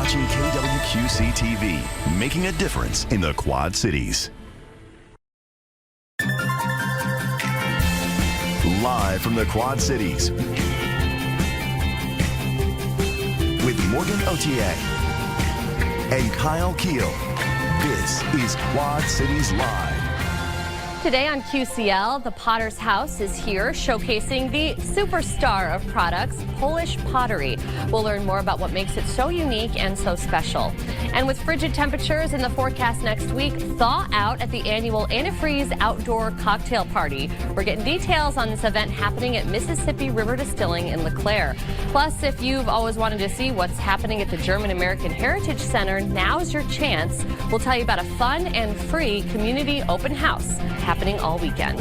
watching KWQC TV, making a difference in the Quad Cities. Live from the Quad Cities, with Morgan Otier and Kyle Keel, this is Quad Cities Live. Today on QCL, the Potter's House is here showcasing the superstar of products, Polish pottery. We'll learn more about what makes it so unique and so special. And with frigid temperatures in the forecast next week, thaw out at the annual Antifreeze Outdoor Cocktail Party. We're getting details on this event happening at Mississippi River Distilling in LeClaire. Plus, if you've always wanted to see what's happening at the German American Heritage Center, now's your chance. We'll tell you about a fun and free community open house happening all weekend.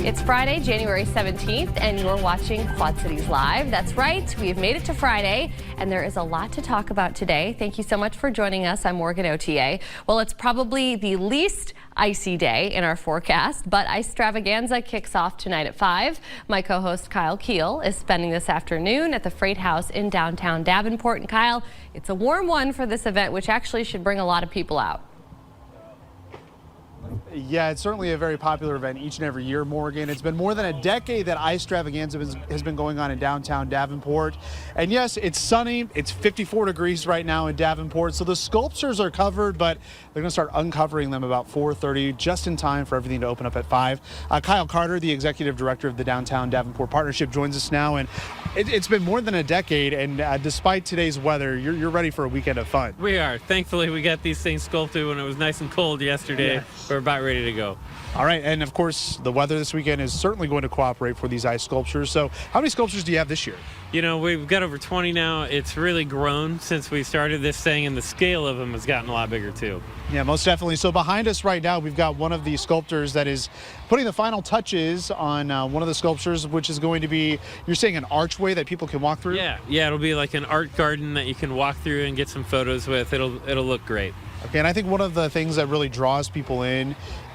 It's Friday, January 17th, and you're watching Quad Cities Live. That's right, we have made it to Friday, and there is a lot to talk about today. Thank you so much for joining us. I'm Morgan Otier. Well, it's probably the least icy day in our forecast, but Ice-Stravaganza kicks off tonight at 5. My co-host Kyle Keel is spending this afternoon at the Freight House in downtown Davenport. And Kyle, it's a warm one for this event, which actually should bring a lot of people out. Yeah, it's certainly a very popular event each and every year, Morgan. It's been more than a decade that Ice-Stravaganza has been going on in downtown Davenport. And yes, it's sunny. It's 54 degrees right now in Davenport. So the sculptures are covered, but they're going to start uncovering them about 4:30, just in time for everything to open up at 5. Kyle Carter, the executive director of the Downtown Davenport Partnership, joins us now. And it's been more than a decade. And despite today's weather, you're ready for a weekend of fun. We are. Thankfully, we got these things sculpted when it was nice and cold yesterday. Yeah. We're about ready to go. All right, and of course, the weather this weekend is certainly going to cooperate for these ice sculptures. So how many sculptures do you have this year? You know, we've got over 20 now. It's really grown since we started this thing, and the scale of them has gotten a lot bigger, too. Yeah, most definitely. So behind us right now, we've got one of the sculptors that is putting the final touches on one of the sculptures, which is going to be, you're saying, an archway that people can walk through? Yeah, it'll be like an art garden that you can walk through and get some photos with. It'll look great. Okay, and I think one of the things that really draws people in,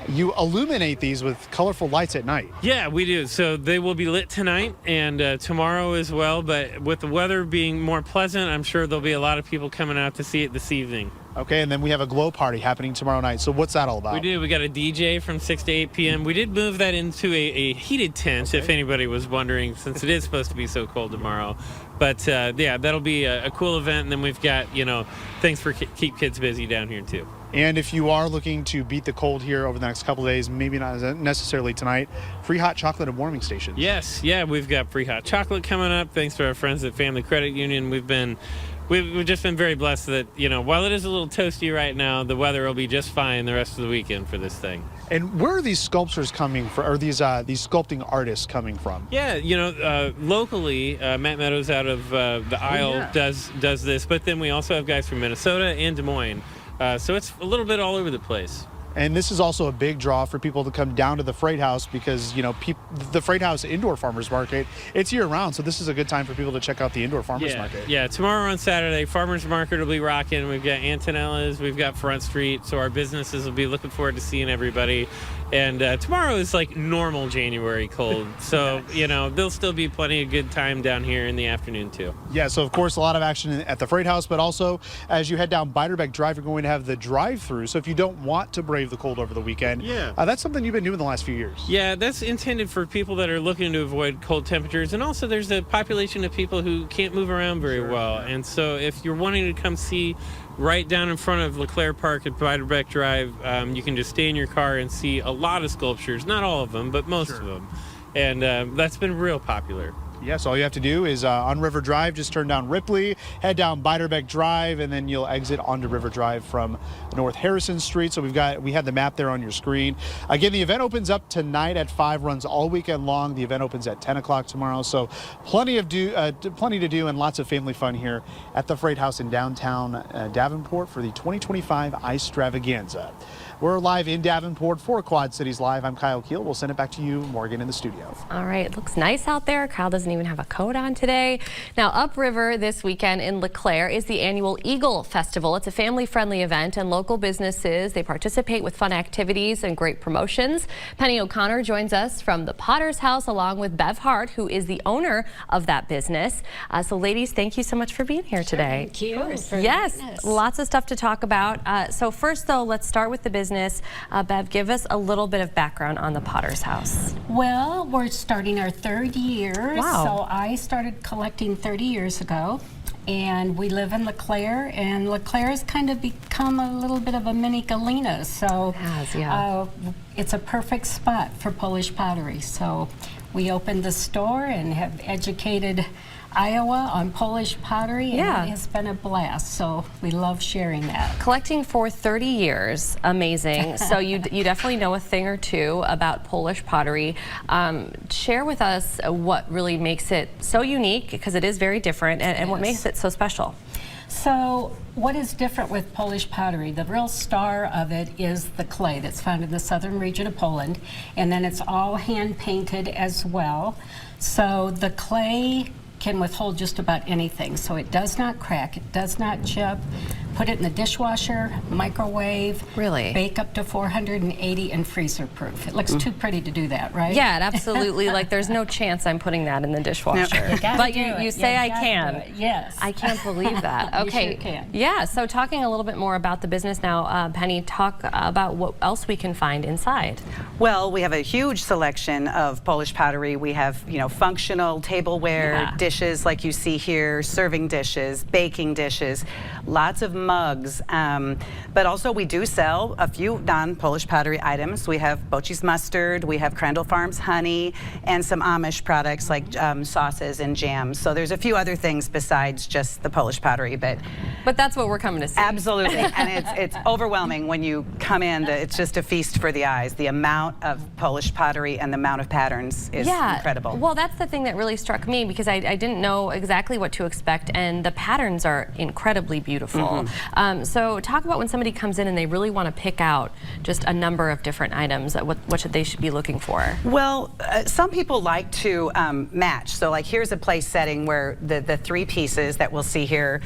you illuminate these with colorful lights at night. Yeah, we do. So they will be lit tonight and tomorrow as well. But with the weather being more pleasant, I'm sure there'll be a lot of people coming out to see it this evening. Okay, and then we have a glow party happening tomorrow night. So what's that all about? We do. We got a DJ from 6 to 8 p.m. We did move that into a heated tent, if anybody was wondering, since it is supposed to be so cold tomorrow. But yeah, that'll be a cool event. And then we've got, things for keep kids busy down here too. And if you are looking to beat the cold here over the next couple of days, maybe not necessarily tonight, free hot chocolate and warming stations. Yes, yeah, we've got free hot chocolate coming up. Thanks to our friends at Family Credit Union. We've just been very blessed that, while it is a little toasty right now, the weather will be just fine the rest of the weekend for this thing. And where are these sculptures coming from, or these sculpting artists coming from? Yeah, locally, Matt Meadows out of the Isle does this, but then we also have guys from Minnesota and Des Moines. So it's a little bit all over the place. And this is also a big draw for people to come down to the Freight House because, the Freight House Indoor Farmers Market, it's year-round, so this is a good time for people to check out the Indoor Farmers Market. Yeah, tomorrow on Saturday, Farmers Market will be rocking. We've got Antonella's, we've got Front Street, so our businesses will be looking forward to seeing everybody. And tomorrow is like normal January cold, so, there'll still be plenty of good time down here in the afternoon, too. Yeah, so, of course, a lot of action at the Freight House, but also, as you head down Beiderbecke Drive, you're going to have the drive-through, so if you don't want to brave the cold over the weekend, that's something you've been doing the last few years. Yeah, that's intended for people that are looking to avoid cold temperatures, and also there's a population of people who can't move around very well, and so if you're wanting to come see right down in front of LeClaire Park at Beiderbecke Drive, you can just stay in your car and see a lot of sculptures, not all of them, but most of them, and that's been real popular. Yes, all you have to do is on River Drive, just turn down Ripley, head down Beiderbecke Drive, and then you'll exit onto River Drive from North Harrison Street. So we had the map there on your screen. Again, the event opens up tonight at 5, runs all weekend long. The event opens at 10 o'clock tomorrow. So plenty to do and lots of family fun here at the Freight House in downtown Davenport for the 2025 Ice-Stravaganza. We're live in Davenport for Quad Cities Live. I'm Kyle Keel. We'll send it back to you, Morgan, in the studio. All right, it looks nice out there. Kyle doesn't doesn't even have a coat on today. Now, upriver this weekend in LeClaire is the annual Eagle Festival. It's a family-friendly event, and local businesses, they participate with fun activities and great promotions. Penny O'Connor joins us from the Potter's House along with Bev Hart, who is the owner of that business. So ladies, thank you so much for being here today. Thank you. Yes, lots of stuff to talk about. So first, though, let's start with the business. Bev, give us a little bit of background on the Potter's House. Well, we're starting our 3rd year. Wow. So I started collecting 30 years ago. And we live in LeClaire, and LeClaire has kind of become a little bit of a mini Galena. So It has, yeah. It's a perfect spot for Polish pottery. So we opened the store and have educated Iowa on Polish pottery, and Yeah. it has been a blast. So we love sharing that. Collecting for 30 years, amazing. So you definitely know a thing or two about Polish pottery. Share with us what really makes it so unique, because it is very different, and what makes it so special. So what is different with Polish pottery? The real star of it is the clay that's found in the southern region of Poland, and then it's all hand painted as well. So the clay can withhold just about anything. So it does not crack, it does not chip. Put it in the dishwasher, microwave. Really? Bake up to 480 and freezer proof. It looks too pretty to do that, right? Yeah, it absolutely. Like, there's no chance I'm putting that in the dishwasher. You gotta But do it. you say I gotta can. do it. Yes. I can't believe that. You Okay. sure can. Yeah, so talking a little bit more about the business now, Penny, talk about what else we can find inside. Well, we have a huge selection of Polish pottery. We have, functional tableware dishes like you see here, serving dishes, baking dishes, lots of mugs. But also we do sell a few non-Polish pottery items. We have Bocce's mustard, we have Crandall Farms honey, and some Amish products like sauces and jams. So there's a few other things besides just the Polish pottery, but that's what we're coming to see. absolutely. And it's overwhelming when you come in. It's just a feast for the eyes. The amount of Polish pottery and the amount of patterns is incredible. Well, that's the thing that really struck me, because I didn't know exactly what to expect, and the patterns are incredibly beautiful. So talk about when somebody comes in and they really want to pick out just a number of different items, what should they be looking for? Well, some people like to match. So like here's a place setting where the 3 pieces that we'll see here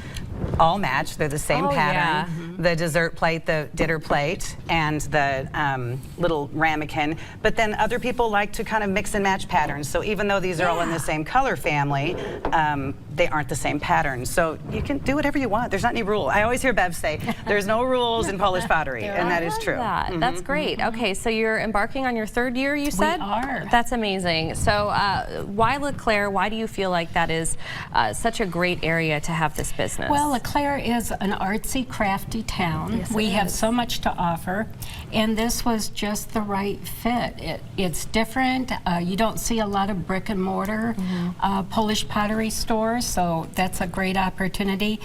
all match. They're the same pattern. The dessert plate, the dinner plate, and the little ramekin. But then other people like to kind of mix and match patterns. So even though these are all in the same color family, they aren't the same pattern. So you can do whatever you want. There's not any rule. I always hear Bev say, there's no rules in Polish pottery, and that is true. That's great. Okay, so you're embarking on your 3rd year, you said? We are. That's amazing. So why LeClaire? Why do you feel like that is such a great area to have this business? Well, LeClaire is an artsy, crafty town. Yes, we it have is. so much to offer, and this was just the right fit. It's different. You don't see a lot of brick and mortar Polish pottery stores, so that's a great opportunity.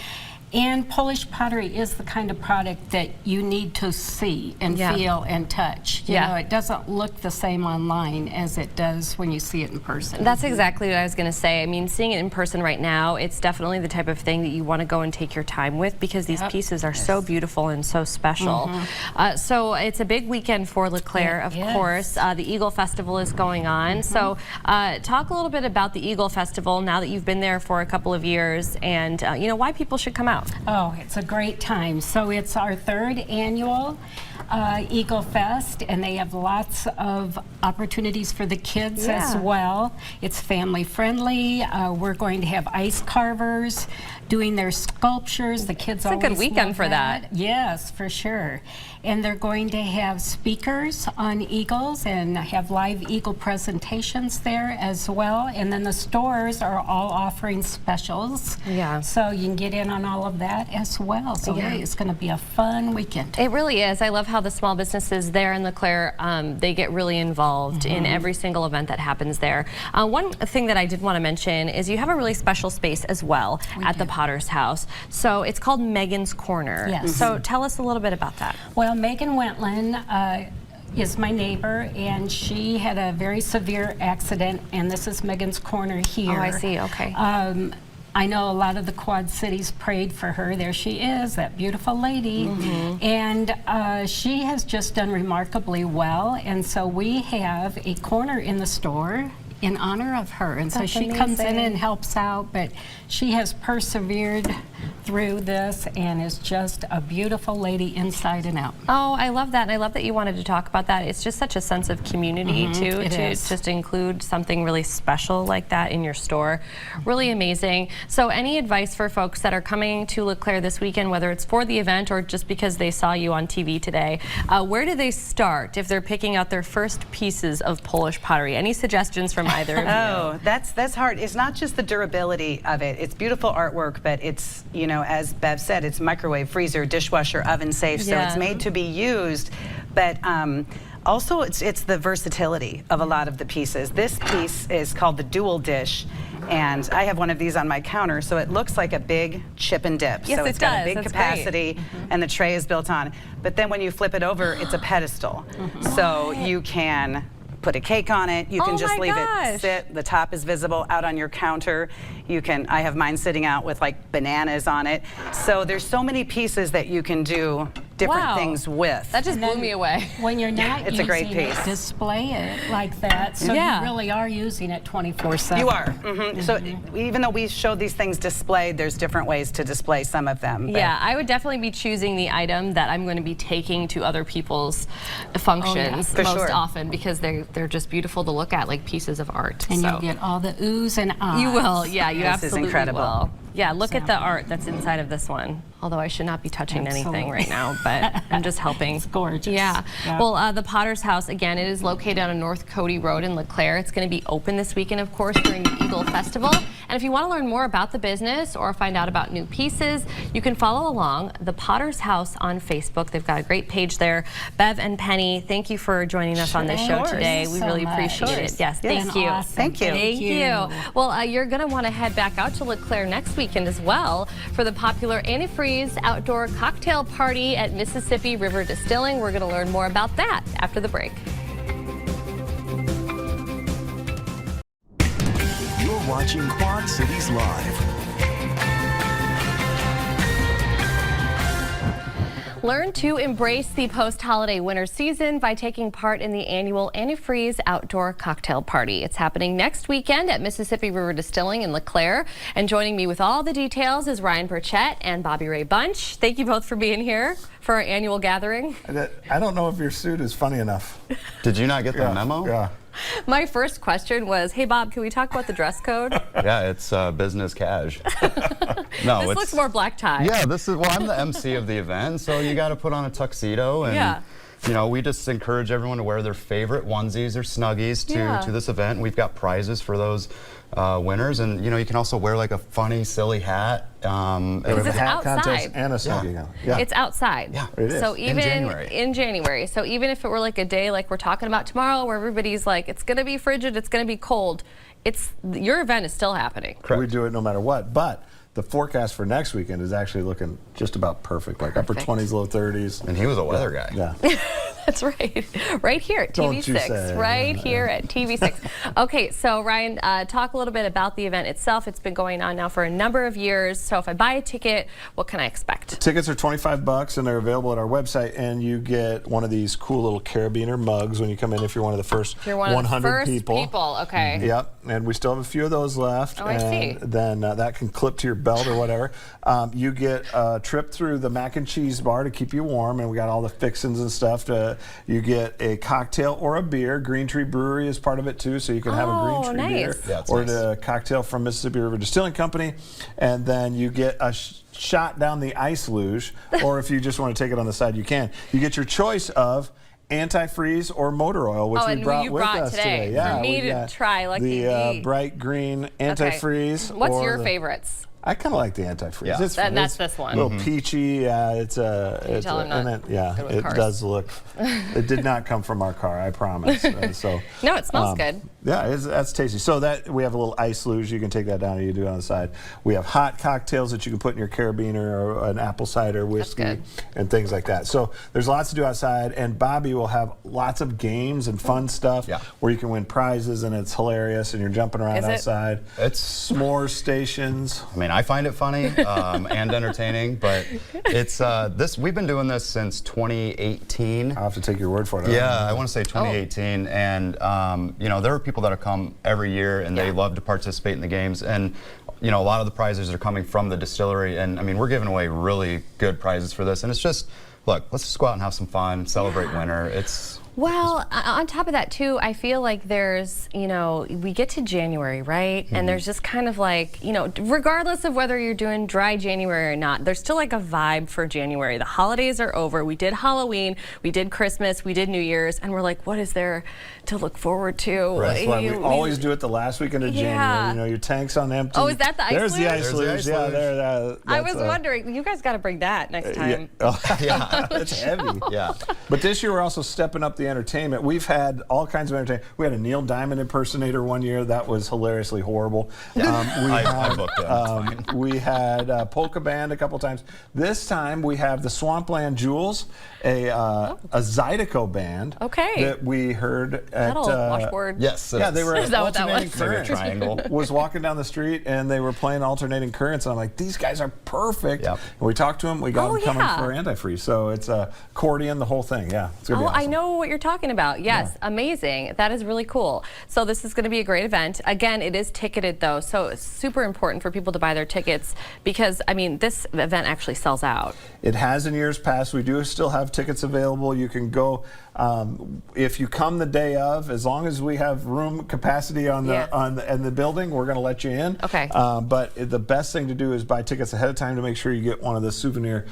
And Polish pottery is the kind of product that you need to see and feel and touch. You know, it doesn't look the same online as it does when you see it in person. That's exactly what I was going to say. I mean, seeing it in person right now, it's definitely the type of thing that you want to go and take your time with, because these pieces are so beautiful and so special. So it's a big weekend for LeClaire, of course. The Eagle Festival is going on. So talk a little bit about the Eagle Festival now that you've been there for a couple of years, and why people should come out. Oh, it's a great time. So it's our 3rd annual Eagle Fest, and they have lots of opportunities for the kids as well. It's family friendly. We're going to have ice carvers doing their sculptures. The kids always a good weekend love for that. Yes, for sure. And they're going to have speakers on eagles and have live eagle presentations there as well. And then the stores are all offering specials. Yeah. So you can get in on all of that as well. So it's going to be a fun weekend. It really is. I love how the small businesses there in LeClaire, they get really involved in every single event that happens there. One thing that I did want to mention is you have a really special space as well at the Potter's House. So it's called Megan's Corner. Yes. So tell us a little bit about that. Well, Megan Wentland is my neighbor, and she had a very severe accident, and this is Megan's Corner here. Oh, I see. Okay. I know a lot of the Quad Cities prayed for her. There she is, that beautiful lady. And she has just done remarkably well. And so we have a corner in the store. in honor of her. And so That's she comes in amazing. and helps out, but she has persevered through this and is just a beautiful lady inside and out. Oh, I love that. And I love that you wanted to talk about that. It's just such a sense of community, too, it to is. just include something really special like that in your store. Really amazing. So any advice for folks that are coming to LeClaire this weekend, whether it's for the event or just because they saw you on TV today, where do they start if they're picking out their first pieces of Polish pottery? Any suggestions from either of you? Oh, that's hard. It's not just the durability of it. It's beautiful artwork, but it's, you know, as Bev said, it's microwave, freezer, dishwasher, oven safe, so Yeah. it's made to be used. But also, it's the versatility of a lot of the pieces. This piece is called the dual dish, and I have one of these on my counter, so it looks like a big chip and dip. Yes, so it it's got does. a big That's capacity, and the tray is built on. But then when you flip it over, it's a pedestal, so you can put a cake on it. You can Oh just my leave gosh. it sit. The top is visible out on your counter. You can, I have mine sitting out with like bananas on it. So there's so many pieces that you can do different Wow. things with. That just blew me away. When you're not It's a great using it, piece. display it like that, so Yeah. you really are using it 24/7. You are. So even though we showed these things displayed, there's different ways to display some of them. But Yeah, I would definitely be choosing the item that I'm going to be taking to other people's functions For most sure. often because they're just beautiful to look at, like pieces of art. And so. you'll get all the oohs and ahs. You will, yeah, you This is absolutely incredible. will. Yeah, look at the Sample. art that's inside of this one. Although I should not be touching anything Absolutely. right now, but I'm just helping. It's gorgeous. Yeah. Yeah. Well, the Potter's House, again, it is located on North Cody Road in LeClaire. It's going to be open this weekend, of course, during the Eagle Festival. And if you want to learn more about the business or find out about new pieces, you can follow along the Potter's House on Facebook. They've got a great page there. Bev and Penny, thank you for joining us on this show Sure. today. Thank We you really so appreciate much. it. Yes, It's thank been you. awesome. Thank you. Thank you. Well, you're going to want to head back out to LeClaire next weekend as well for the popular antifreeze outdoor cocktail party at Mississippi River Distilling. We're going to learn more about that after the break. You're watching Quad Cities Live. Learn to embrace the post-holiday winter season by taking part in the annual Antifreeze Outdoor Cocktail Party. It's happening next weekend at Mississippi River Distilling in LeClaire. And joining me with all the details is Ryan Burchett and Bobby Ray Bunch. Thank you both for being here for our annual gathering. I don't know if your suit is funny enough. Did you not get the memo? Yeah. My first question was, hey, Bob, can we talk about the dress code? Yeah, it's business cash. No, This it's looks more black tie. Yeah, well, I'm the MC of the event, so you got to put on a tuxedo, and Yeah. you know, we just encourage everyone to wear their favorite onesies or snuggies to this event. We've got prizes for those winners, and you know, you can also wear like a funny, silly hat. We have a it's hat contest outside. and a snuggie gun. Yeah. It's outside. Yeah, it is. So In even January. January. So even if it were like a day like we're talking about tomorrow where everybody's like, it's going to be frigid, it's going to be cold, your event is still happening. We do it no matter what. But the forecast for next weekend is actually looking just about perfect, like upper Perfect. 20s, low 30s. And he was a weather guy. Yeah. That's right. Right here at Don't you TV6. say. Right here at TV6. Okay, so Ryan, talk a little bit about the event itself. It's been going on now for a number of years. So if I buy a ticket, what can I expect? Tickets are $25 and they're available at our website, and you get one of these cool little carabiner mugs when you come in if you're one of the first If you're one 100 of the first people. Okay. Yep, and we still have a few of those left. Oh, I and see. then that can clip to your belt or whatever. You get a trip through the mac and cheese bar to keep you warm, and we got all the fixins and stuff. You get a cocktail or a beer. Green Tree Brewery is part of it too, so you can have a Oh, Green Tree beer nice. Yeah, it's or nice. the cocktail from Mississippi River Distilling Company, and then you get a shot down the ice luge, or if you just want to take it on the side, you can. You get your choice of antifreeze or motor oil, which Oh, we and brought you with brought us today today. for me we to got try, lucky the me. bright green antifreeze. What's or your the- favorites? I kind of like the antifreeze. Yeah. It's fun. That's It's this one. A little peachy. It's tell I'm not and yeah, good with it cars. does look. It did not come from our car, I promise. So No, it smells good. yeah, that's tasty. So that we have a little ice luge. You can take that down and you do it on the side. We have hot cocktails that you can put in your carabiner or an apple cider whiskey good. and things like that. So there's lots to do outside, and Bobby will have lots of games and fun stuff Yeah. where you can win prizes, and it's hilarious, and you're jumping around Is it? outside. It's S'more stations. I mean, mean, I find it funny and entertaining, but it's we've been doing this since 2018. I'll have to take your word for it. Yeah, I want to say 2018, and you know, there are people that have come every year and they love to participate in the games, and you know, a lot of the prizes are coming from the distillery, and I mean, we're giving away really good prizes for this, and it's just, look, let's just go out and have some fun, celebrate winter. It's Well, on top of that too, I feel like there's, you know, we get to January, right? And there's just kind of like, you know, regardless of whether you're doing dry January or not, there's still like a vibe for January. The holidays are over. We did Halloween, we did Christmas, we did New Year's, and we're like, what is there to look forward to? Right. That's why we always do it the last weekend of January. You know, your tank's on empty. Oh, is that the ice There's luge? the ice luge. Yeah, there. I was wondering, you guys got to bring that next time. Yeah, it's heavy. Yeah. But this year we're also stepping up the entertainment. We've had all kinds of entertainment. We had a Neil Diamond impersonator one year. That was hilariously horrible. I booked it. We had Polka Band a couple times. This time we have the Swampland Jewels, a Zydeco band. Okay. That we heard at washboard. Yes. Yeah, they were Is that what that alternating was? currents. Triangle. Was walking down the street and they were playing alternating currents, and I'm like, these guys are perfect. Yep. And we talked to them. We got them coming for antifreeze. So it's accordion, the whole thing. Yeah, it's gonna be awesome. I know what you're talking about. Yes, amazing. That is really cool. So this is going to be a great event. Again, it is ticketed though, so it's super important for people to buy their tickets because, I mean, this event actually sells out. It has in years past. We do still have tickets available. You can go if you come the day of, as long as we have room capacity on the in the building, we're going to let you in. Okay. But the best thing to do is buy tickets ahead of time to make sure you get one of the souvenir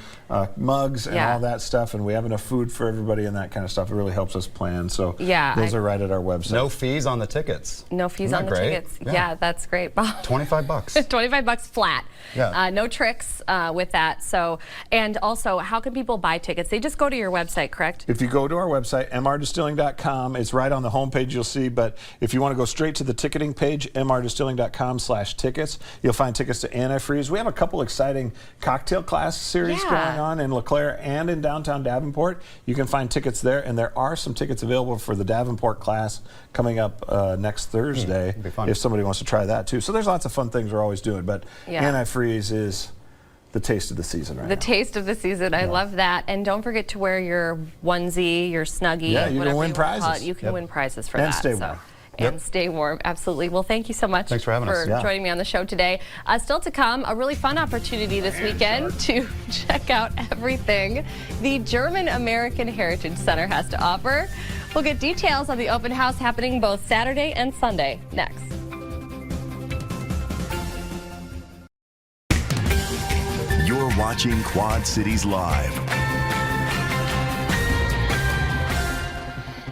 mugs and all that stuff. And we have enough food for everybody and that kind of stuff. It really helps us plan. So those are right at our website. No fees on the tickets. No fees on the tickets. Yeah, that's great, Bob. $25. $25 flat. Yeah. No tricks with that. So, and also, how can people buy tickets? They just go to your website, correct? If you go to our website, mrdistilling.com, it's right on the homepage you'll see, but if you want to go straight to the ticketing page, mrdistilling.com/tickets, you'll find tickets to Antifreeze. We have a couple exciting cocktail class series going on in LeClaire and in downtown Davenport. You can find tickets there, and there are some tickets available for the Davenport class coming up next Thursday, if somebody wants to try that too. So there's lots of fun things we're always doing, but Antifreeze is the taste of the season right now. The taste of the season. I love that. And don't forget to wear your onesie, your snuggie. Yeah, you can win prizes. You can win prizes for that. And stay warm. And stay warm, absolutely. Well, thank you so much for having us. joining me on the show today. Still to come, a really fun opportunity this weekend to check out everything the German American Heritage Center has to offer. We'll get details on the open house happening both Saturday and Sunday next. You're watching Quad Cities Live.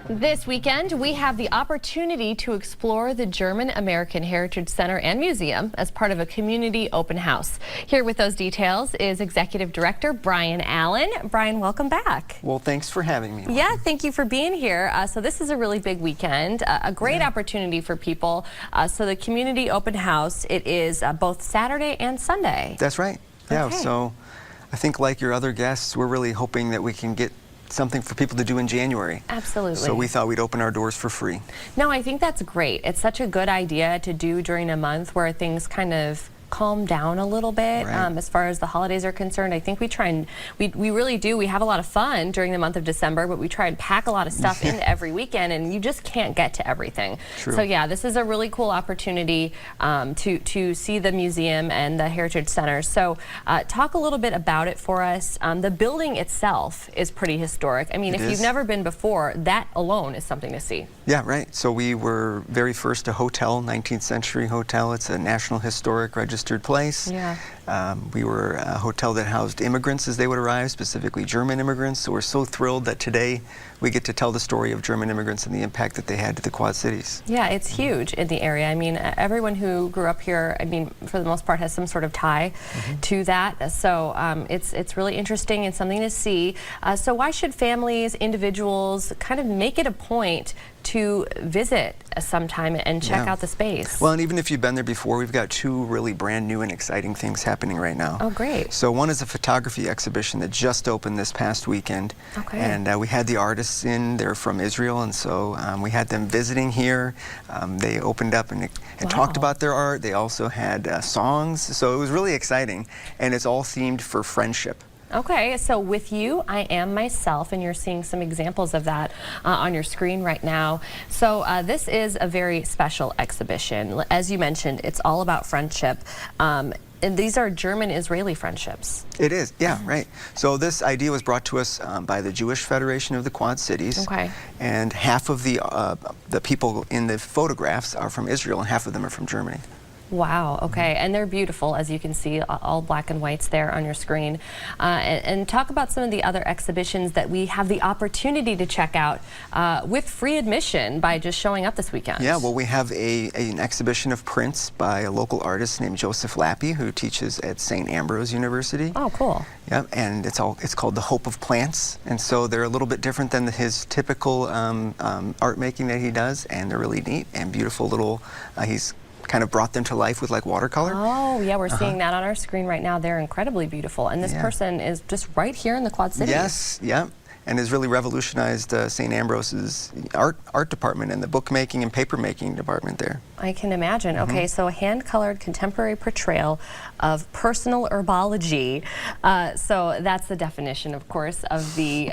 This weekend, we have the opportunity to explore the German American Heritage Center and Museum as part of a community open house. Here with those details is Executive Director Brian Allen. Brian, welcome back. Well, thanks for having me. Yeah, thank you for being here. So this is a really big weekend, a great opportunity for people. So the community open house, it is both Saturday and Sunday. That's right. Yeah, Okay. so I think like your other guests, we're really hoping that we can get something for people to do in January. Absolutely. So we thought we'd open our doors for free. No, I think that's great. It's such a good idea to do during a month where things kind of calm down a little bit as far as the holidays are concerned. I think we try and we really do. We have a lot of fun during the month of December, but we try and pack a lot of stuff into every weekend, and you just can't get to everything. True. So yeah, this is a really cool opportunity to see the museum and the Heritage Center. So talk a little bit about it for us. The building itself is pretty historic. I mean, if you've never been before, that alone is something to see. Yeah, right. So we were very first a hotel, 19th century hotel. It's a National Historic Registered place. Yeah. We were a hotel that housed immigrants as they would arrive, specifically German immigrants. So we're so thrilled that today we get to tell the story of German immigrants and the impact that they had to the Quad Cities. Yeah, it's huge in the area. I mean, everyone who grew up here, I mean, for the most part, has some sort of tie to that. So it's really interesting and something to see. So why should families, individuals, kind of make it a point to visit sometime and check out the space? Well, and even if you've been there before, we've got two really brand new and exciting things happening happening right now. Oh, great. So one is a photography exhibition that just opened this past weekend. Okay. And we had the artists in, they're from Israel, and so we had them visiting here. They opened up and talked about their art. They also had songs, so it was really exciting, and it's all themed for friendship. Okay, so with you, I am myself, and you're seeing some examples of that on your screen right now. So this is a very special exhibition. As you mentioned, it's all about friendship. And these are German-Israeli friendships. It is, yeah, right. So this idea was brought to us by the Jewish Federation of the Quad Cities. Okay. And half of the people in the photographs are from Israel, and half of them are from Germany. Wow, okay, and they're beautiful, as you can see, all black and whites there on your screen. And talk about some of the other exhibitions that we have the opportunity to check out with free admission by just showing up this weekend. Yeah, well, we have an exhibition of prints by a local artist named Joseph Lappy, who teaches at St. Ambrose University. Oh, cool. Yeah, and it's called The Hope of Plants, and so they're a little bit different than his typical art making that he does, and they're really neat and beautiful little, he's kind of brought them to life with like watercolor. Oh, yeah, we're seeing that on our screen right now. They're incredibly beautiful. And this person is just right here in the Quad Cities. Yes, yeah. And has really revolutionized St. Ambrose's art department and the bookmaking and papermaking department there. I can imagine. Okay, so a hand-colored contemporary portrayal of personal herbology. So that's the definition, of course, of the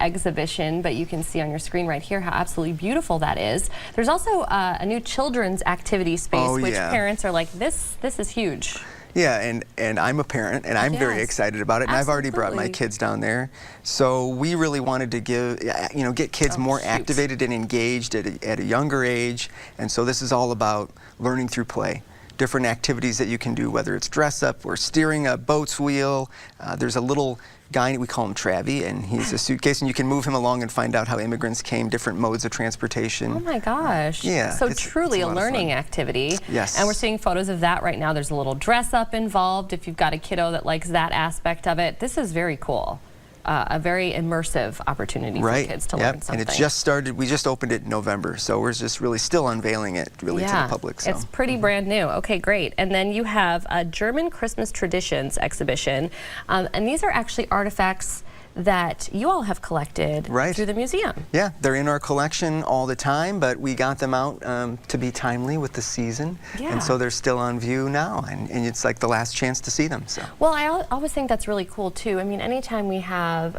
exhibition, but you can see on your screen right here how absolutely beautiful that is. There's also a new children's activity space, which parents are like, this is huge. Yeah, and I'm a parent, and I'm very excited about it, and I've already brought my kids down there. So we really wanted to get kids more activated and engaged at a younger age, and so this is all about learning through play. Different activities that you can do, whether it's dress up or steering a boat's wheel. There's a little guy, we call him Travie, and he's a suitcase, and you can move him along and find out how immigrants came, different modes of transportation. Oh my gosh. Yeah. So truly a learning activity. Yes. And we're seeing photos of that right now. There's a little dress up involved if you've got a kiddo that likes that aspect of it. This is very cool. A very immersive opportunity for kids to learn something. And it just started, we just opened it in November, so we're just really still unveiling it to the public. So. It's pretty brand new. Okay, great. And then you have a German Christmas Traditions exhibition, and these are actually artifacts that you all have collected through the museum. Yeah, they're in our collection all the time, but we got them out to be timely with the season, and so they're still on view now, and it's like the last chance to see them. So. Well, I always think that's really cool too. I mean, anytime we have,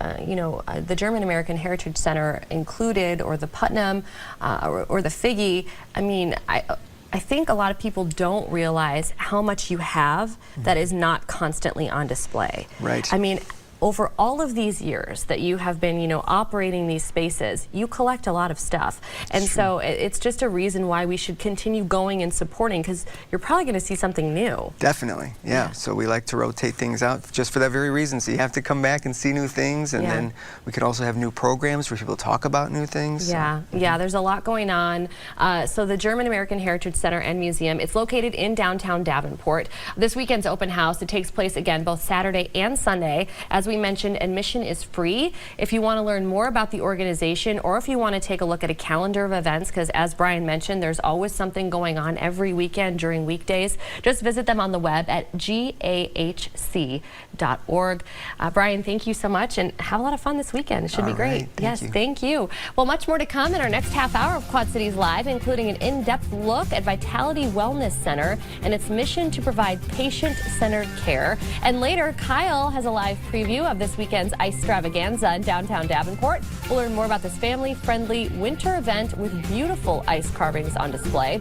the German American Heritage Center included, or the Putnam, or the Figge, I mean, I think a lot of people don't realize how much you have that is not constantly on display. Right. I mean, over all of these years that you have been, operating these spaces, you collect a lot of stuff. And so it's just a reason why we should continue going and supporting, because you're probably going to see something new. Definitely, yeah. So we like to rotate things out just for that very reason. So you have to come back and see new things, and then we could also have new programs where people talk about new things. Yeah, yeah, there's a lot going on. So the German American Heritage Center and Museum, it's located in downtown Davenport. This weekend's open house, it takes place again both Saturday and Sunday. As we mentioned, admission is free. If you want to learn more about the organization, or if you want to take a look at a calendar of events, because as Brian mentioned, there's always something going on every weekend during weekdays, just visit them on the web at gahc.org. Brian, thank you so much, and have a lot of fun this weekend. It should be great. Right, thank you. Well, much more to come in our next half hour of Quad Cities Live, including an in-depth look at Vitality Wellness Center and its mission to provide patient-centered care. And later, Kyle has a live preview of this weekend's Ice Stravaganza in downtown Davenport. We'll learn more about this family-friendly winter event with beautiful ice carvings on display.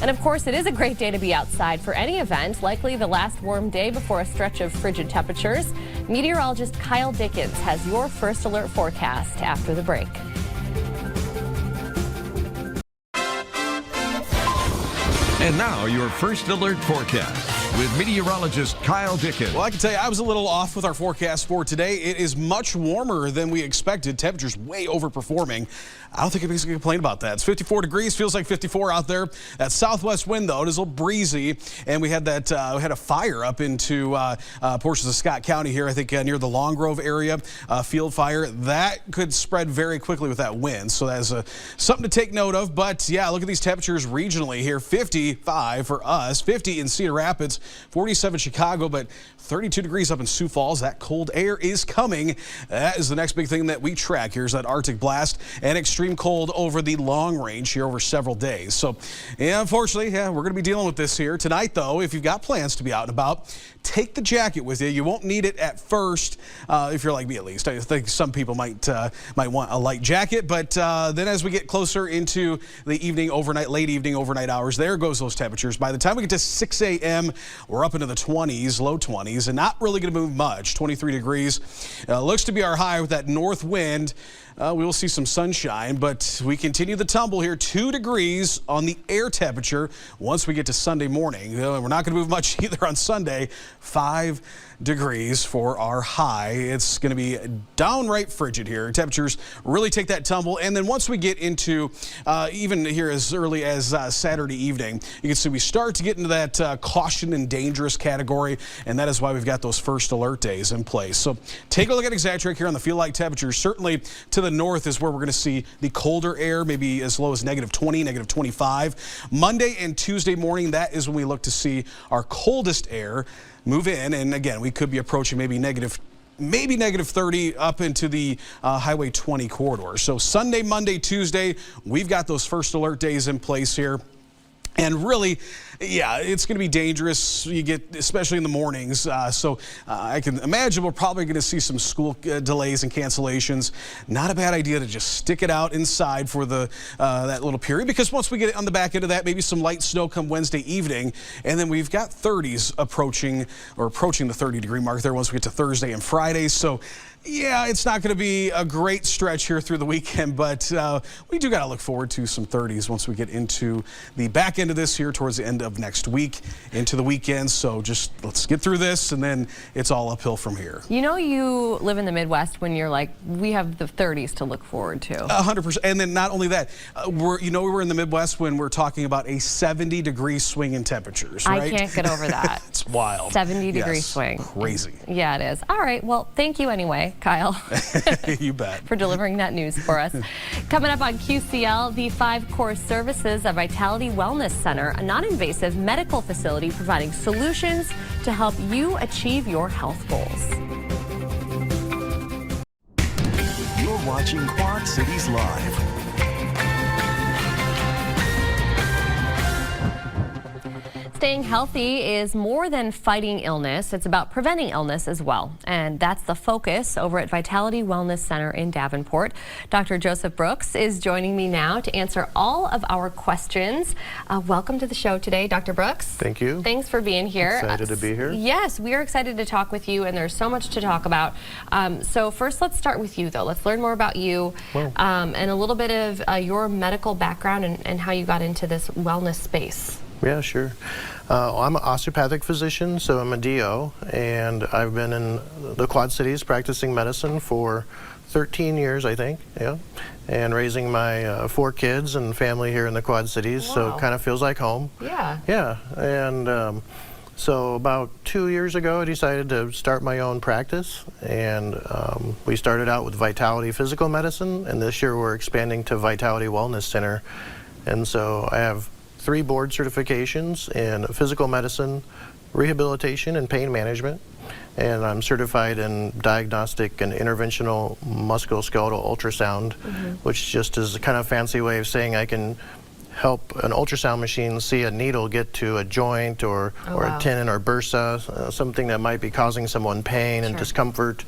And of course, it is a great day to be outside for any event, likely the last warm day before a stretch of frigid temperatures. Meteorologist Kyle Dickens has your first alert forecast after the break. And now your first alert forecast with meteorologist Kyle Dickens. Well, I can tell you I was a little off with our forecast for today. It is much warmer than we expected. Temperatures way overperforming. I don't think anybody's going to complain about that. It's 54 degrees, feels like 54 out there. That southwest wind, though, it is a little breezy, and we had that we had a fire up into portions of Scott County here, I think near the Long Grove area, field fire. That could spread very quickly with that wind, so that is something to take note of. But yeah, look at these temperatures regionally here. 55 for us, 50 in Cedar Rapids, 47 Chicago, but 32 degrees up in Sioux Falls. That cold air is coming. That is the next big thing that we track. Here's that Arctic blast and extreme cold over the long range here over several days. So, yeah, unfortunately, we're going to be dealing with this here. Tonight, though, if you've got plans to be out and about, take the jacket with you. You won't need it at first, if you're like me at least. I think some people might want a light jacket, but then as we get closer into the evening, overnight, late evening, overnight hours, there goes those temperatures. By the time we get to 6 a.m., we're up into the 20s, low 20s, and not really going to move much. 23 degrees looks to be our high with that north wind. We will see some sunshine, but we continue the tumble here. 2 degrees on the air temperature once we get to Sunday morning. We're not going to move much either on Sunday. 5 degrees for our high. It's going to be downright frigid here. Temperatures really take that tumble. And then once we get into even here as early as Saturday evening, you can see we start to get into that caution and dangerous category. And that is why we've got those first alert days in place. So take a look at Exactrack here on the feel like temperatures. Certainly to the north is where we're going to see the colder air, maybe as low as -20, -25. Monday and Tuesday morning, that is when we look to see our coldest air move in, and again, we could be approaching maybe -30 up into the Highway 20 corridor. So Sunday, Monday, Tuesday, we've got those first alert days in place here. And really, yeah, it's going to be dangerous. You get, especially in the mornings. I can imagine we're probably going to see some school delays and cancellations. Not a bad idea to just stick it out inside for the that little period, because once we get on the back end of that, maybe some light snow come Wednesday evening, and then we've got 30s approaching the 30-degree mark there once we get to Thursday and Friday. So, yeah, it's not going to be a great stretch here through the weekend, but we do got to look forward to some 30s once we get into the back end of this here towards the end of next week into the weekend. So just let's get through this, and then it's all uphill from here. You know, you live in the Midwest when you're like, we have the 30s to look forward to. 100%. And then not only that, we're in the Midwest when we're talking about a 70-degree swing in temperatures, right? I can't get over that. It's wild. 70-degree swing. Crazy. Yeah, it is. All right. Well, thank you anyway, Kyle. You bet. For delivering that news for us. Coming up on QCL, the 5 core services of Vitality Wellness Center, a non-invasive medical facility providing solutions to help you achieve your health goals. You're watching Quad Cities Live. Staying healthy is more than fighting illness. It's about preventing illness as well. And that's the focus over at Vitality Wellness Center in Davenport. Dr. Joseph Brooks is joining me now to answer all of our questions. Welcome to the show today, Dr. Brooks. Thank you. Thanks for being here. Excited to be here. Yes, we are excited to talk with you, and there's so much to talk about. So first, let's start with you, though. Let's learn more about you and a little bit of your medical background and how you got into this wellness space. Yeah, sure. I'm an osteopathic physician, so I'm a DO, and I've been in the Quad Cities practicing medicine for 13 years, I think, and raising my 4 kids and family here in the Quad Cities, so it kind of feels like home. Yeah. Yeah, and so about 2 years ago, I decided to start my own practice, and we started out with Vitality Physical Medicine, and this year we're expanding to Vitality Wellness Center, and so I have 3 board certifications in physical medicine, rehabilitation, and pain management. And I'm certified in diagnostic and interventional musculoskeletal ultrasound, which just is a kind of fancy way of saying I can help an ultrasound machine see a needle get to a joint or a tendon or bursa, something that might be causing someone pain and discomfort.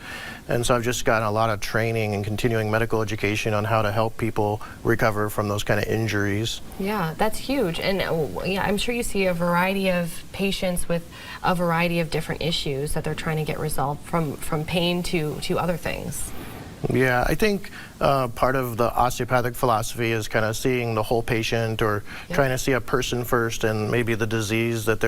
And so I've just gotten a lot of training and continuing medical education on how to help people recover from those kind of injuries. Yeah, that's huge. And yeah, I'm sure you see a variety of patients with a variety of different issues that they're trying to get resolved, from pain to other things. Yeah, I think part of the osteopathic philosophy is kind of seeing the whole patient, or trying to see a person first and maybe the disease that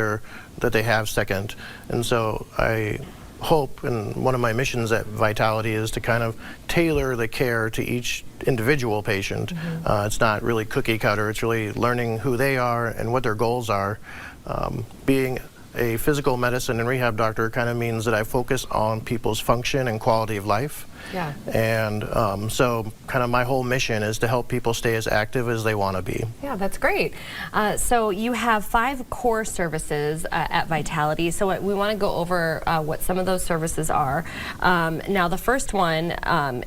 they have second. And so I hope, and one of my missions at Vitality is to kind of tailor the care to each individual patient. It's not really cookie cutter, it's really learning who they are and what their goals are. Being a physical medicine and rehab doctor kind of means that I focus on people's function and quality of life. Yeah. And so kind of my whole mission is to help people stay as active as they want to be. Yeah, that's great. So you have 5 core services at Vitality. So we want to go over what some of those services are. Now, the first one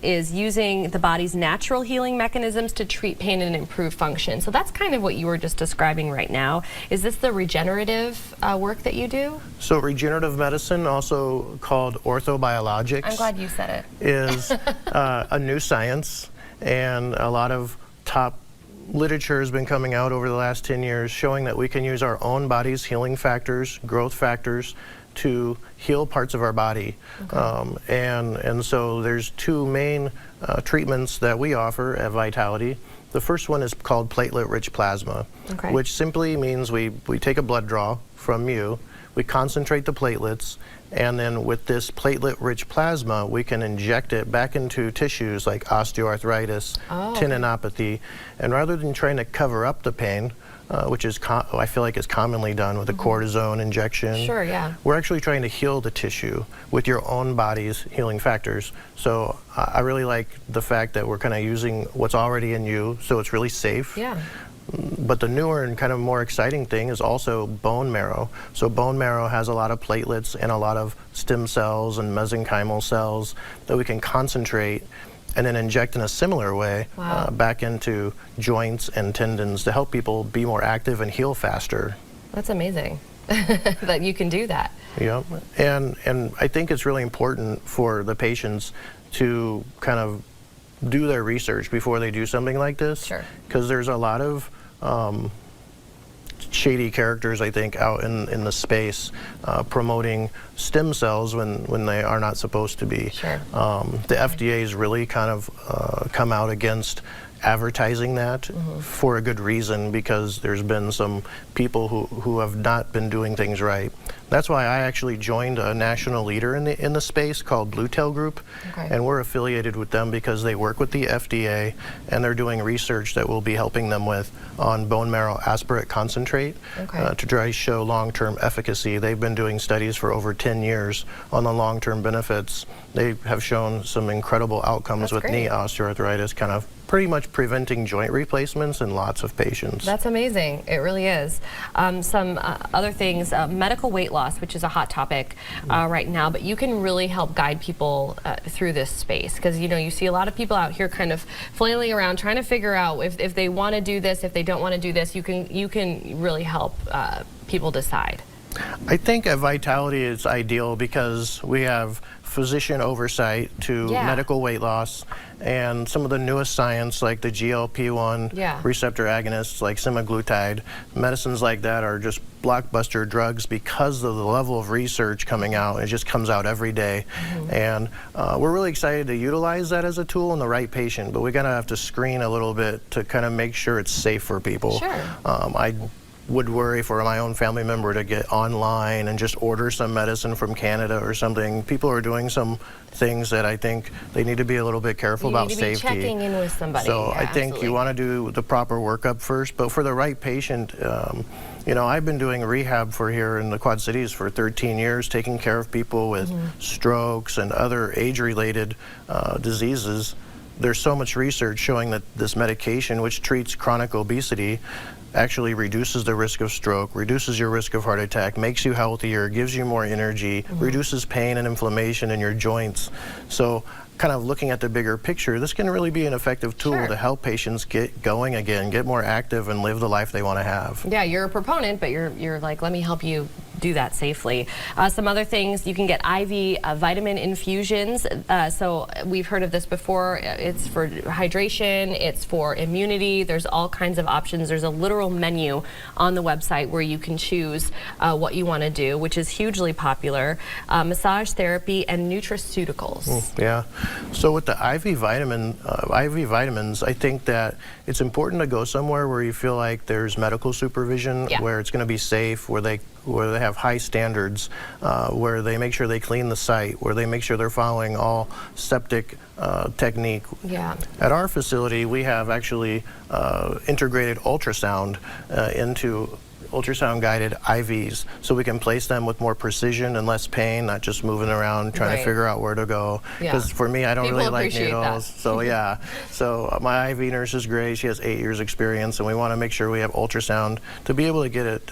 is using the body's natural healing mechanisms to treat pain and improve function. So that's kind of what you were just describing right now. Is this the regenerative work that you do? So regenerative medicine, also called orthobiologics. I'm glad you said it. Is a new science, and a lot of top literature has been coming out over the last 10 years showing that we can use our own body's healing factors, growth factors, to heal parts of our body. Okay. And so there's 2 main treatments that we offer at Vitality. The first one is called platelet-rich plasma, okay, which simply means we take a blood draw from you, we concentrate the platelets, and then with this platelet-rich plasma, we can inject it back into tissues like osteoarthritis, tendinopathy, and rather than trying to cover up the pain, which is I feel like is commonly done with a cortisone injection. Sure, yeah. We're actually trying to heal the tissue with your own body's healing factors. So I really like the fact that we're kind of using what's already in you, so it's really safe. Yeah. But the newer and kind of more exciting thing is also bone marrow. So bone marrow has a lot of platelets and a lot of stem cells and mesenchymal cells that we can concentrate and then inject in a similar way back into joints and tendons to help people be more active and heal faster. That's amazing that you can do that. Yeah, and I think it's really important for the patients to kind of do their research before they do something like this. Sure. Because there's a lot of shady characters, I think, out in the space promoting stem cells when they are not supposed to be. Sure. The FDA's really kind of come out against advertising that for a good reason, because there's been some people who have not been doing things right. That's why I actually joined a national leader in the space called Blue Tail Group, and we're affiliated with them because they work with the FDA and they're doing research that we'll be helping them with on bone marrow aspirate concentrate to try to show long-term efficacy. They've been doing studies for over 10 years on the long-term benefits. They have shown some incredible outcomes with knee osteoarthritis, kind of pretty much preventing joint replacements in lots of patients. That's amazing. It really is. Some other things, medical weight loss, which is a hot topic right now, but you can really help guide people through this space, because you see a lot of people out here kind of flailing around trying to figure out if they want to do this, if they don't want to do this. You can really help people decide. I think at Vitality it's ideal because we have physician oversight to medical weight loss, and some of the newest science like the GLP-1 receptor agonists like semaglutide, medicines like that are just blockbuster drugs because of the level of research coming out. It just comes out every day. And we're really excited to utilize that as a tool in the right patient, but we're gonna have to screen a little bit to kind of make sure it's safe for people. Sure. I would worry for my own family member to get online and just order some medicine from Canada or something. People are doing some things that I think they need to be a little bit careful about safety. You need to be checking in with somebody. So I think you want to do the proper workup first, but for the right patient, I've been doing rehab for here in the Quad Cities for 13 years, taking care of people with strokes and other age-related diseases. There's so much research showing that this medication, which treats chronic obesity, actually reduces the risk of stroke, reduces your risk of heart attack, makes you healthier, gives you more energy, reduces pain and inflammation in your joints. So kind of looking at the bigger picture, this can really be an effective tool to help patients get going again, get more active, and live the life they want to have. Yeah, you're a proponent, but you're like, let me help you do that safely. Some other things, you can get IV vitamin infusions. So we've heard of this before. It's for hydration, it's for immunity. There's all kinds of options. There's a literal menu on the website where you can choose what you want to do, which is hugely popular. Massage therapy and nutraceuticals. Yeah. So with the IV vitamins, I think that it's important to go somewhere where you feel like there's medical supervision, where it's going to be safe, where they have high standards, where they make sure they clean the site, where they make sure they're following all septic technique. Yeah. At our facility, we have actually integrated ultrasound into ultrasound guided IVs so we can place them with more precision and less pain, not just moving around trying to figure out where to go. Because for me, I don't really like needles. So yeah, so my IV nurse is great. She has 8 years experience, and we want to make sure we have ultrasound to be able to get it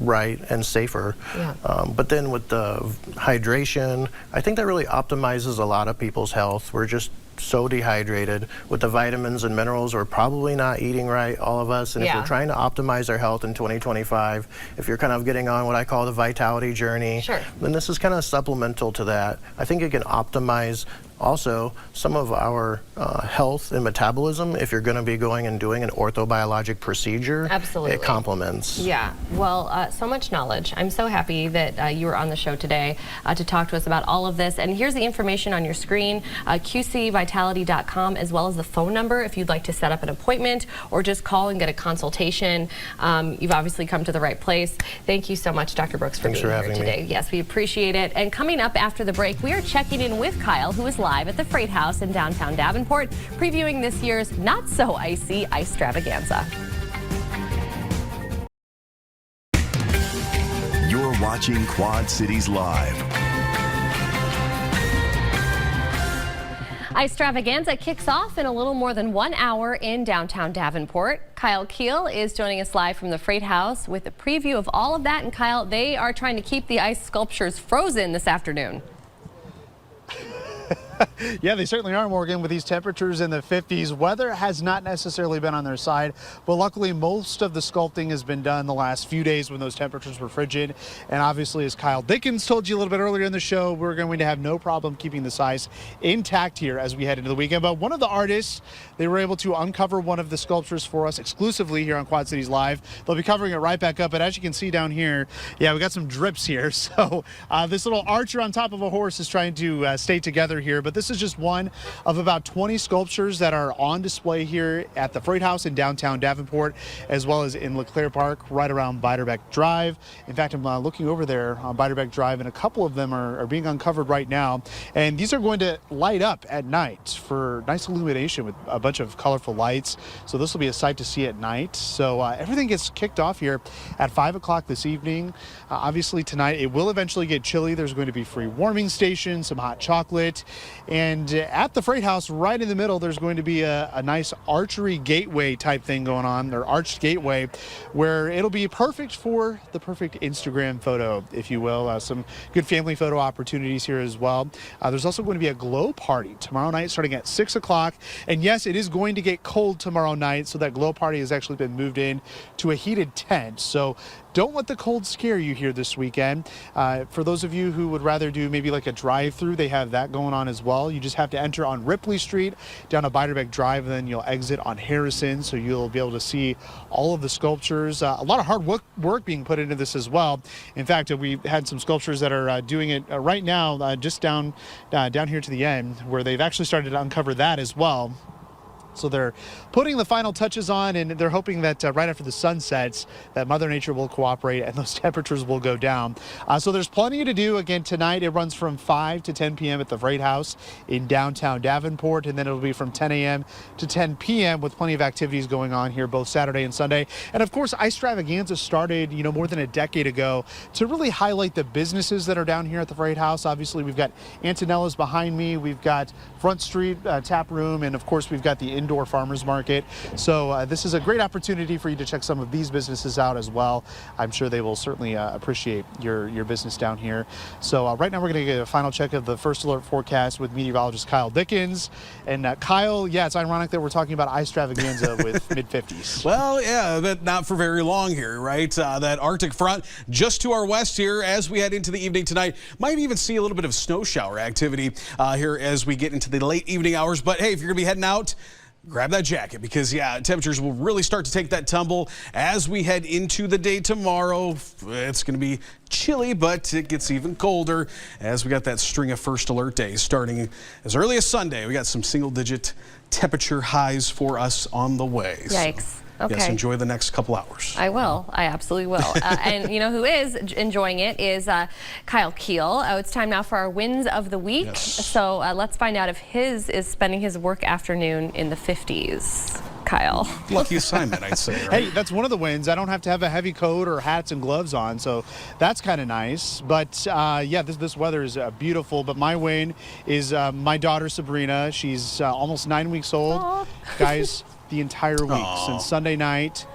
right and safer. But then with the hydration, I think that really optimizes a lot of people's health. We're just so dehydrated. With the vitamins and minerals, we're probably not eating right, all of us. And if we're trying to optimize our health in 2025, if you're kind of getting on what I call the vitality journey, then this is kind of supplemental to that. I think it can optimize also some of our health and metabolism. If you're going to be going and doing an orthobiologic procedure, it complements. Yeah, well, so much knowledge. I'm so happy that you were on the show today to talk to us about all of this. And here's the information on your screen, qcvitality.com, as well as the phone number if you'd like to set up an appointment or just call and get a consultation. You've obviously come to the right place. Thank you so much, Dr. Brooks, for being here today. Yes, we appreciate it. And coming up after the break, we are checking in with Kyle, who is live at the Freight House in downtown Davenport, previewing this year's not-so-icy Ice-Stravaganza. You're watching Quad Cities Live. Ice-Stravaganza kicks off in a little more than 1 hour in downtown Davenport. Kyle Keel is joining us live from the Freight House with a preview of all of that. And Kyle, they are trying to keep the ice sculptures frozen this afternoon. Yeah, they certainly are, Morgan, with these temperatures in the 50s. Weather has not necessarily been on their side, but luckily most of the sculpting has been done the last few days when those temperatures were frigid. And obviously, as Kyle Dickens told you a little bit earlier in the show, we're going to have no problem keeping the size intact here as we head into the weekend. But one of the artists, they were able to uncover one of the sculptures for us exclusively here on Quad Cities Live. They'll be covering it right back up, but as you can see down here, yeah, we got some drips here. So this little archer on top of a horse is trying to stay together here, but this is just one of about 20 sculptures that are on display here at the Freight House in downtown Davenport, as well as in LeClaire Park, right around Beiderbecke Drive. In fact, I'm looking over there on Beiderbecke Drive, and a couple of them are being uncovered right now. And these are going to light up at night for nice illumination with a bunch of colorful lights. So this will be a sight to see at night. So everything gets kicked off here at 5 o'clock this evening. Obviously tonight it will eventually get chilly. There's going to be free warming stations, some hot chocolate, and at the Freight House, right in the middle, there's going to be a nice archery gateway type thing going on, or arched gateway, where it'll be perfect for the perfect Instagram photo, if you will. Some good family photo opportunities here as well. There's also going to be a glow party tomorrow night starting at 6 o'clock. And yes, it is going to get cold tomorrow night, so that glow party has actually been moved in to a heated tent. So don't let the cold scare you here this weekend. For those of you who would rather do maybe like a drive-through, they have that going on as well. You just have to enter on Ripley Street down to Beiderbecke Drive, and then you'll exit on Harrison, so you'll be able to see all of the sculptures. A lot of hard work being put into this as well. In fact, we had some sculptures that are doing it right now, just down here to the end, where they've actually started to uncover that as well. So they're putting the final touches on, and they're hoping that right after the sun sets, that Mother Nature will cooperate and those temperatures will go down. So there's plenty to do. Again, tonight it runs from 5 to 10 p.m. at the Freight House in downtown Davenport, and then it'll be from 10 a.m. to 10 p.m. with plenty of activities going on here both Saturday and Sunday. And of course, Ice-Stravaganza started, more than a decade ago to really highlight the businesses that are down here at the Freight House. Obviously, we've got Antonella's behind me. We've got Front Street Tap Room, and of course, we've got the indoor farmers market. So this is a great opportunity for you to check some of these businesses out as well. I'm sure they will certainly appreciate your business down here. So right now we're going to get a final check of the first alert forecast with meteorologist Kyle Dickens. And Kyle, yeah, it's ironic that we're talking about Ice-Stravaganza with mid-50s. Well, yeah, but not for very long here, right? That Arctic front just to our west here as we head into the evening tonight. Might even see a little bit of snow shower activity here as we get into the late evening hours. But hey, if you're going to be heading out, grab that jacket because, yeah, temperatures will really start to take that tumble as we head into the day tomorrow. It's going to be chilly, but it gets even colder as we got that string of first alert days starting as early as Sunday. We got some single-digit temperature highs for us on the way. Yikes. So, okay. Yes, enjoy the next couple hours. I will. I absolutely will. And you know who is enjoying it is Kyle Keel. It's time now for our wins of the week. Yes. So let's find out if his is spending his work afternoon in the 50s. Kyle. Lucky assignment, I'd say. Right? Hey, that's one of the wins. I don't have to have a heavy coat or hats and gloves on, so that's kind of nice. But yeah, this weather is beautiful. But my win is my daughter Sabrina. She's almost 9 weeks old. Aww. Guys, the entire week since Sunday night.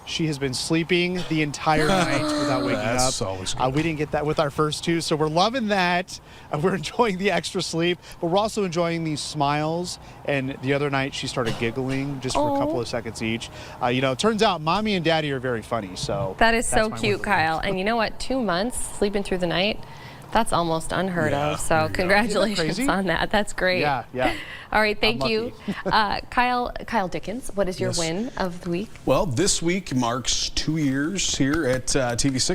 She has been sleeping the entire night without waking That's up. always good. We didn't get that with our first two, so we're loving that. We're enjoying the extra sleep, but we're also enjoying these smiles. And the other night, she started giggling just for a couple of seconds each. You know, it turns out mommy and daddy are very funny. So that is so that's my cute, win. Kyle. And you know what? 2 months sleeping through the night. That's almost unheard of. So congratulations on that. That's great. Yeah, yeah. All right, thank you. Kyle Dickens, what is your win of the week? Well, this week marks 2 years here at TV6.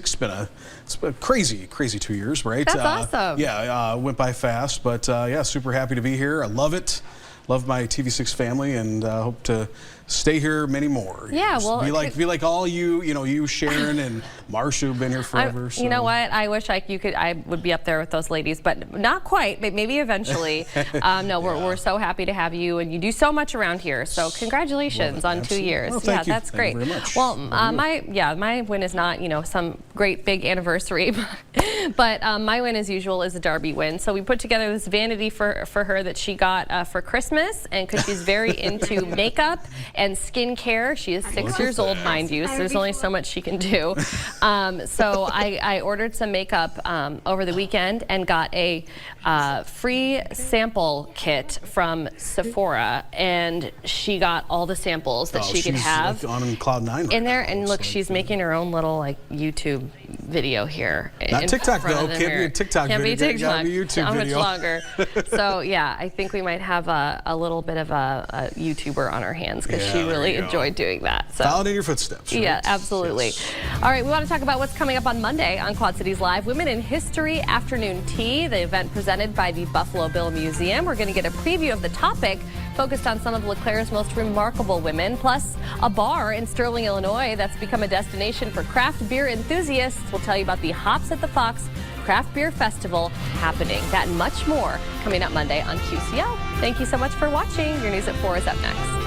It's been a crazy 2 years, right? That's awesome. Yeah, went by fast, but yeah, super happy to be here. I love it. Love my TV6 family, and hope to stay here many more. Yeah, well, be like all you, you Sharon and Marsha who've been here forever. You know what? I wish I would be up there with those ladies, but not quite. But maybe eventually. No, we're so happy to have you, and you do so much around here. So congratulations on 2 years. Well, thank you. That's great. Thank you very much. Well, my win is not some great big anniversary, but my win as usual is a Darby win. So we put together this vanity for her that she got for Christmas, and because she's very into makeup and skincare. She is 6 years old, mind you, so there's only so much she can do. So I ordered some makeup over the weekend and got a free sample kit from Sephora, and she got all the samples that she could have like on cloud 9 in there. And look, she's making her own little YouTube video here. Not TikTok though. Can't be a TikTok Can't video. be TikTok. Gotta be YouTube How video. much longer? So yeah, I think we might have a little bit of a YouTuber on our hands because she really enjoyed doing that. So following in your footsteps. Right? Yeah, absolutely. Yes. All right, we want to talk about what's coming up on Monday on Quad Cities Live. Women in History Afternoon Tea, the event presented by the Buffalo Bill Museum. We're going to get a preview of the topic focused on some of LeClaire's most remarkable women, plus a bar in Sterling, Illinois that's become a destination for craft beer enthusiasts. We'll tell you about the Hops at the Fox Craft Beer Festival happening. That and much more coming up Monday on QCL. Thank you so much for watching. Your News at 4 is up next.